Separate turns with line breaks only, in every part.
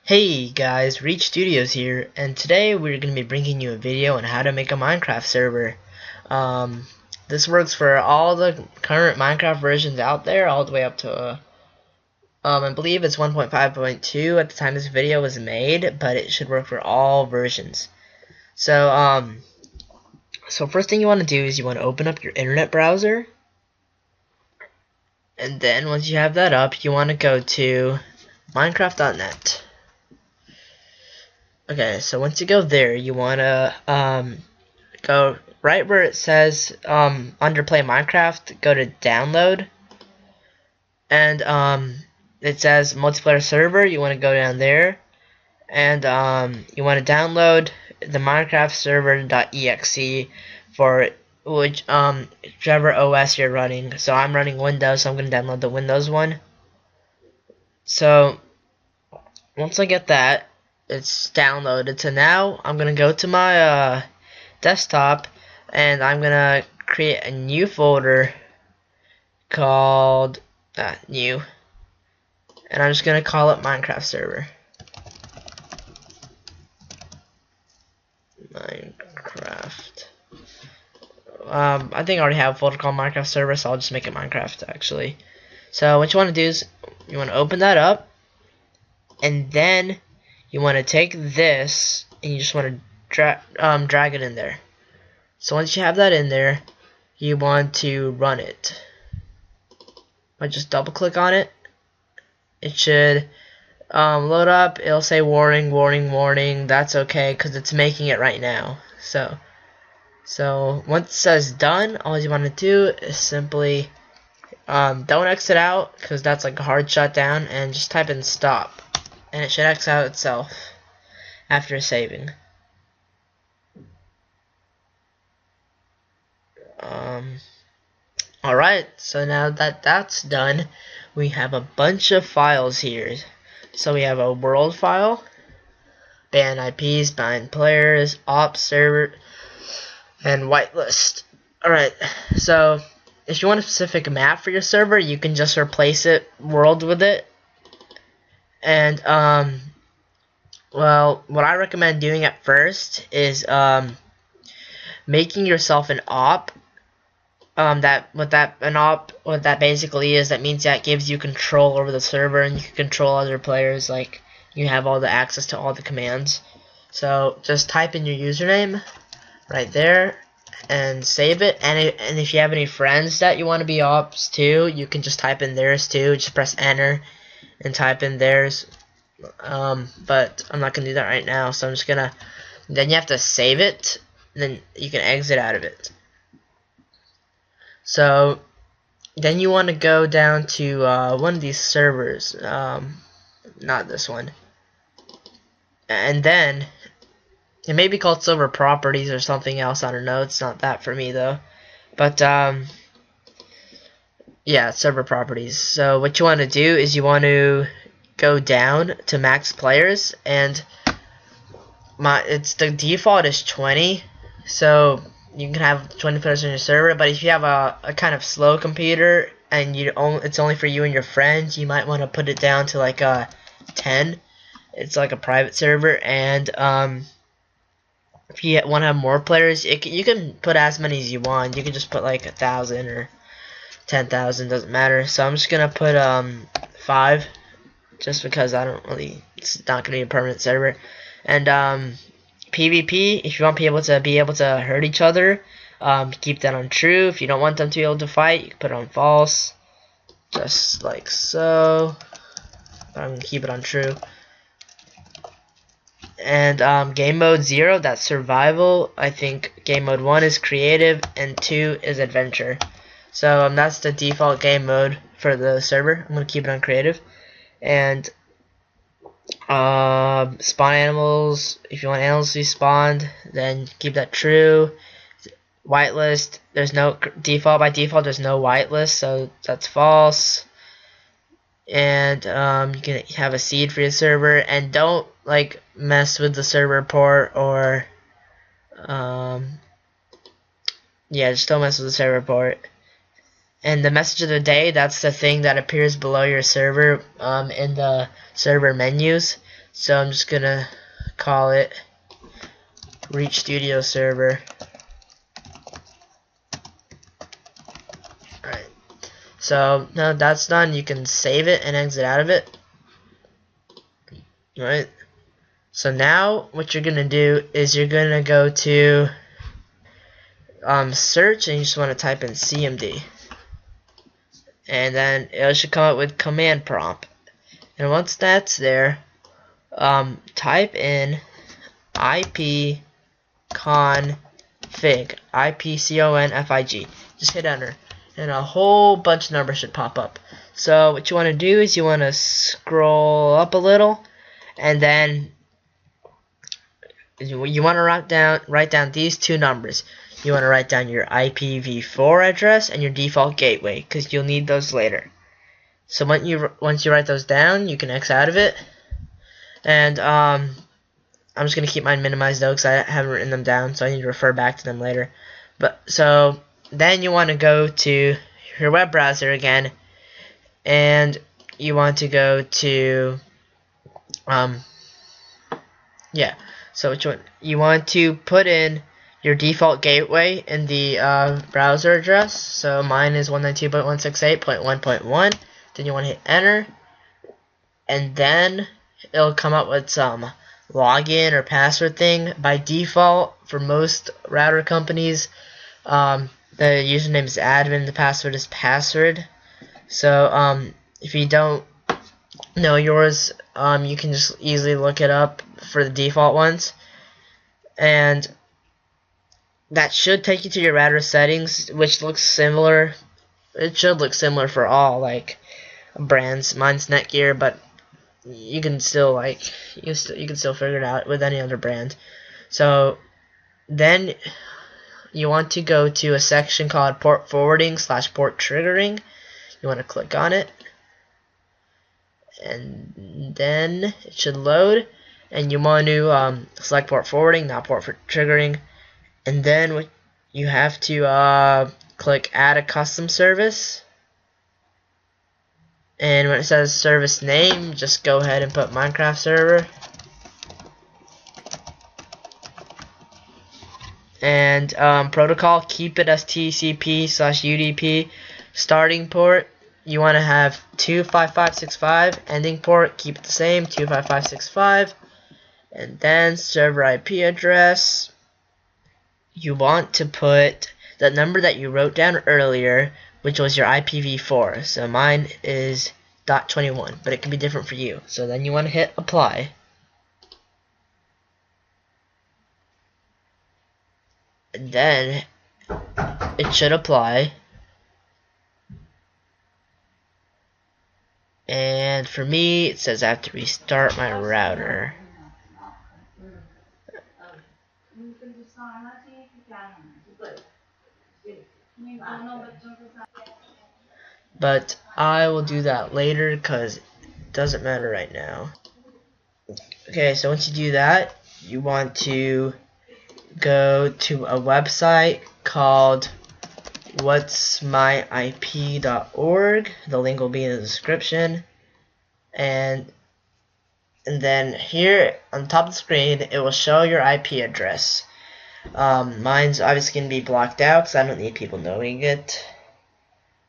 Hey guys, Reach Studios here, and today we're going to be bringing you a video on how to make a Minecraft server. This works for all the current Minecraft versions out there, all the way up to, I believe it's 1.5.2 at the time this video was made, but it should work for all versions. So first thing you want to do is you want to open up your internet browser, and then once you have that up, you want to go to Minecraft.net. Okay, so once you go there, you want to go right where it says under Play Minecraft, go to Download, and it says Multiplayer Server. You want to go down there, and you want to download the Minecraft server.exe for whichever OS you're running. So I'm running Windows, so I'm going to download the Windows one. So once I get that, it's downloaded. So now I'm gonna go to my desktop, and I'm gonna create a new folder called new, and I'm just gonna call it Minecraft server. Minecraft. I think I already have a folder called Minecraft server, so I'll just make it Minecraft actually. So what you want to do is you want to open that up, and then you want to take this and you just want to drag it in there. So once you have that in there, you want to run it. I just double click on it. It should load up. It'll say warning, warning, warning. That's okay because it's making it right now. So once it says done, all you want to do is simply don't exit out because that's like a hard shutdown, and just type in stop. And it should exit out itself after saving. Alright, so now that that's done, we have a bunch of files here. So we have a world file, ban IPs, ban players, ops server, and whitelist. Alright, so if you want a specific map for your server, you can just replace it world with it. And well, what I recommend doing at first is making yourself an op. What that basically is, that means that gives you control over the server, and you can control other players. Like, you have all the access to all the commands. So just type in your username right there and save it. And if you have any friends that you want to be ops too, you can just type in theirs too. Just press enter and type in theirs, but I'm not gonna do that right now, so I'm just gonna, then you have to save it, and then you can exit out of it. So then you want to go down to one of these servers, not this one, and then it may be called server properties or something else, I don't know, it's not that for me though, but yeah, server properties. So what you want to do is you want to go down to max players, and the default is 20, so you can have 20 players on your server. But if you have a kind of slow computer and it's only for you and your friends, you might want to put it down to like 10. It's like a private server, and if you want to have more players, you can put as many as you want. You can just put like 1,000 or 10,000, doesn't matter. So I'm just gonna put 5, just because it's not gonna be a permanent server. And PvP, if you want people to be able to hurt each other, keep that on true. If you don't want them to be able to fight, you can put it on false, just like so. But I'm gonna keep it on true. And game mode 0, that's survival. I think game mode 1 is creative and 2 is adventure. So that's the default game mode for the server. I'm gonna keep it on creative. And spawn animals. If you want animals to be spawned, then keep that true. Whitelist. There's no default. By default, there's no whitelist, so that's false. And you can have a seed for your server, and don't like mess with the server port, or yeah, just don't mess with the server port. And the message of the day, that's the thing that appears below your server in the server menus. So I'm just gonna call it Reach Studio Server. Alright. So now that's done, you can save it and exit out of it. Right. So now what you're gonna do is you're gonna go to search, and you just want to type in CMD, and then it should come up with command prompt. And once that's there, type in ipconfig, ipconfig. Just hit enter, and a whole bunch of numbers should pop up. So what you want to do is you want to scroll up a little, and then you want to write down these two numbers. You want to write down your IPv4 address and your default gateway, because you'll need those later. So once you write those down, you can X out of it. And I'm just gonna keep mine minimized though, because I haven't written them down, so I need to refer back to them later. But so then you want to go to your web browser again, and you want to go to yeah. So you want to put in your default gateway in the browser address. So mine is 192.168.1.1. Then you want to hit enter, and then it'll come up with some login or password thing. By default, for most router companies, the username is admin, the password is password. So if you don't know yours, you can just easily look it up for the default ones, and that should take you to your router settings, which looks similar. It should look similar for all brands. Mine's Netgear, but you can still you can still figure it out with any other brand. So then you want to go to a section called port forwarding / port triggering. You want to click on it, and then it should load, and you want to select port forwarding, not port triggering. And then you have to click add a custom service, and when it says service name, just go ahead and put Minecraft server. And protocol, keep it as TCP/UDP. Starting port, you want to have 25565. Ending port, keep it the same, 25565. And then server IP address, you want to put the number that you wrote down earlier, which was your IPv4. So mine is .21, but it can be different for you. So then you want to hit apply. And then it should apply. And for me, it says I have to restart my router. But I will do that later because it doesn't matter right now. Okay, so once you do that, you want to go to a website called whatsmyip.org. The link will be in the description. And then here on the top of the screen, it will show your IP address. Mine's obviously going to be blocked out because I don't need people knowing it.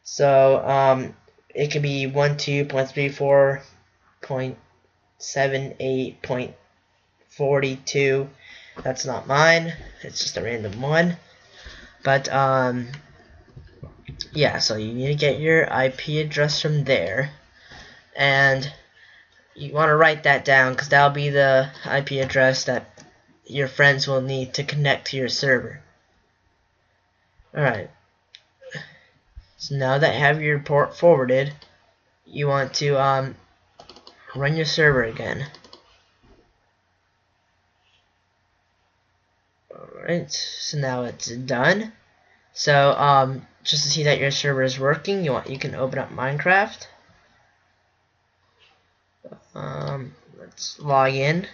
So it could be 12.34.78.42. That's not mine. It's just a random one. But yeah, so you need to get your IP address from there, and you want to write that down because that'll be the IP address that your friends will need to connect to your server. Alright, so now that you have your port forwarded, you want to run your server again. Alright, so now it's done. So just to see that your server is working, you can open up Minecraft. Let's log in.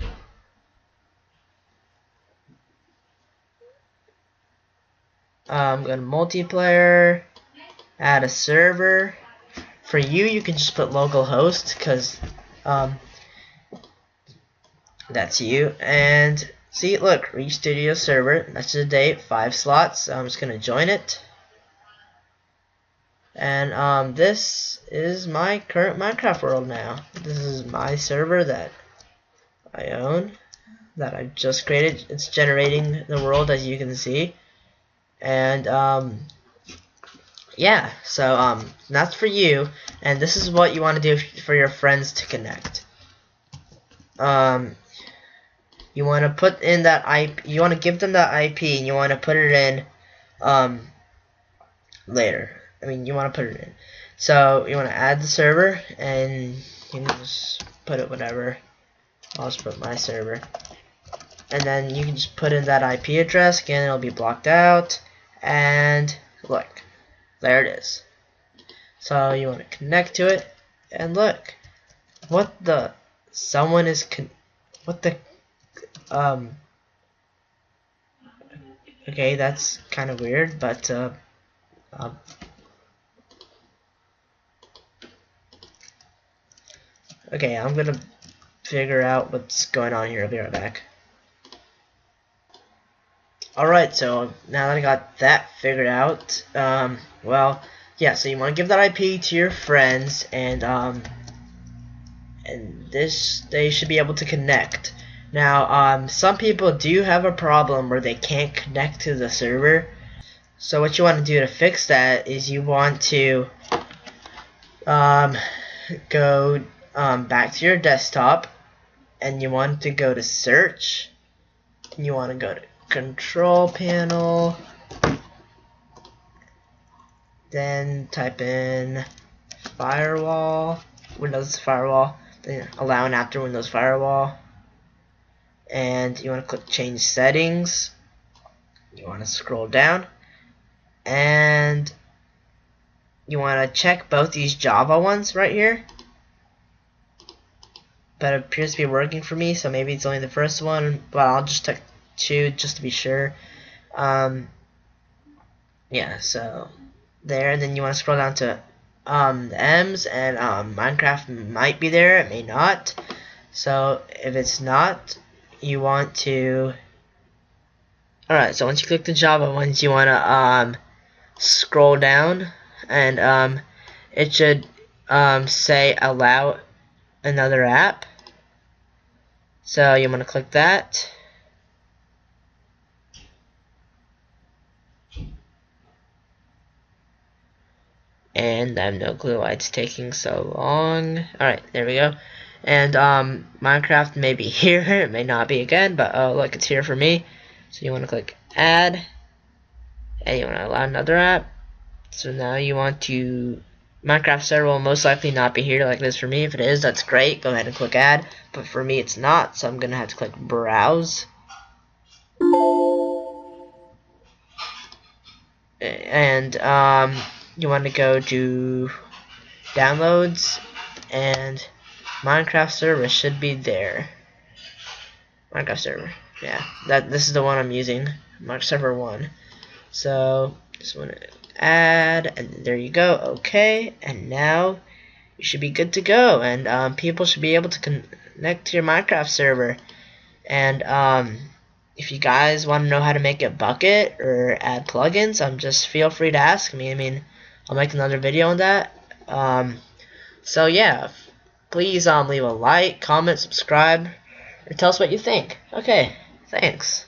Go to multiplayer, add a server. For you can just put localhost because That's you. And see, look, reach studio server. That's the date, 5 slots. So I'm just gonna join it. And this is my current Minecraft world now. This is my server that I own, that I just created. It's generating the world, as you can see. And yeah, so that's for you. And this is what you want to do for your friends to connect. You want to put in that IP. You want to give them that IP, and you want to put it in later. I mean, you want to put it in. So you want to add the server, and you can just put it whatever. I'll just put my server, and then you can just put in that IP address. Again, it'll be blocked out, and look, there it is. So you want to connect to it, and look, what the? Someone is what the? Okay, that's kind of weird, but okay, I'm gonna figure out what's going on here. I'll be right back. Alright, so now that I got that figured out, well, yeah, so you want to give that IP to your friends, and this, they should be able to connect. Now, some people do have a problem where they can't connect to the server. So what you want to do to fix that is you want to go back to your desktop, and you want to go to search, and you want to go to control panel, then type in firewall, Windows firewall, then allow and after Windows firewall, and you want to click change settings. You want to scroll down, and you want to check both these Java ones right here. But it appears to be working for me, so maybe it's only the first one, but I'll just check 2 just to be sure. Yeah, so there, and then you want to scroll down to the M's, and Minecraft might be there, it may not. So if it's not, you want to, alright, so once you click the Java ones, you want to scroll down, and it should say allow another app. So you want to click that, and I have no clue why it's taking so long. Alright, there we go. And Minecraft may be here, it may not be again, but oh look, it's here for me. So you want to click add, and you want to allow another app. So now you want to, Minecraft server will most likely not be here like it is for me. If it is, that's great, go ahead and click add, but for me it's not, so I'm gonna have to click browse. And you want to go to downloads, and Minecraft server should be there. Minecraft server, yeah, this is the one I'm using, Minecraft server 1. So just want to add, and there you go. Okay, and now you should be good to go, and people should be able to connect to your Minecraft server. And if you guys want to know how to make a bucket or add plugins, just feel free to ask me. I mean, I'll make another video on that. So yeah, please leave a like, comment, subscribe, or tell us what you think. Okay, thanks.